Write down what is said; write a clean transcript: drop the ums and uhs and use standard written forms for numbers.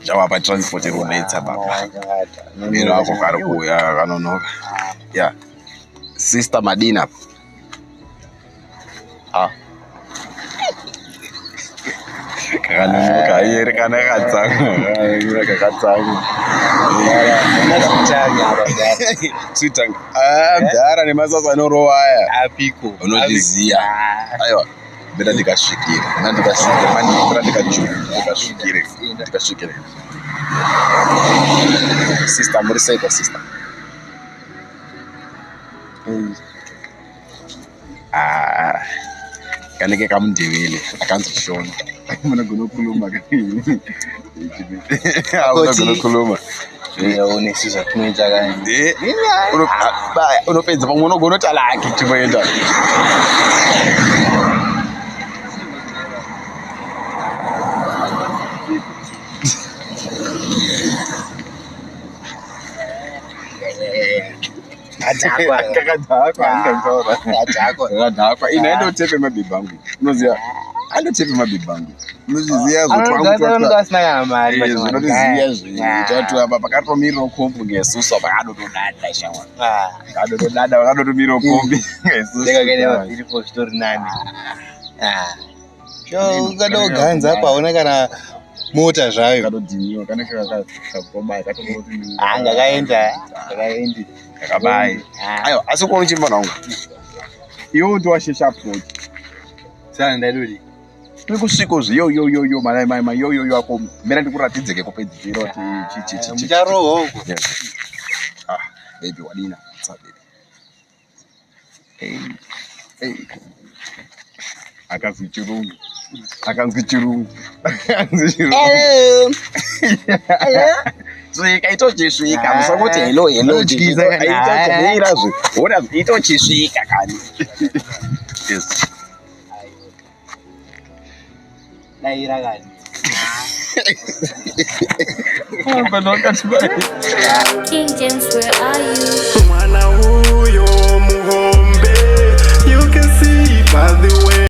Jawaba transport runetsa baba. Mina wako karibu ya kanonoka. Yeah. Sister Madina. Kanonoka yeri kana katsanga. Katsanga. Sweetang. Dara nemasasa norowaya. Apiko. Unozviziya. Aiwa. Beda ndikasvikira. Ndikasvikira. Mani ndikasvikira. Ndikasvikira. Sister Muriseko sister. Kaneke kamundivile akanzi Shona. Muna kunokhuluma kani. Awuna kunokhuluma. Unesizwa kunoita kani. Unopedza pamwe unogona kuti alaki timoenda. Akadhakwa ina andotepe mabhibhi angu unoziya andotepe mabhibhi angu unozviziya zvotoziya apa pakatomiriro kombi ngesusu apa kadotodada shawa kadotodada vakadotomirawo kombi ukadoganza paona kana mota zvayo kadodhiniwa kanenge kakobaya ngakaendi kakabai aiwa asi kuona chimbona wangu iwo ndiwashesha plot sana ndadudi tiri kusviko zviyoyoyoyo mai yoyoyo ako mera ndikuratidzeke kupedzisiro mucharoho huko baby wadina akanzwi chirungu svika itochisvika musangoti hello itochiirazve ona itochisvika kani yes daira kani King James, where are you? Mwana huyo muhombe, you can see by the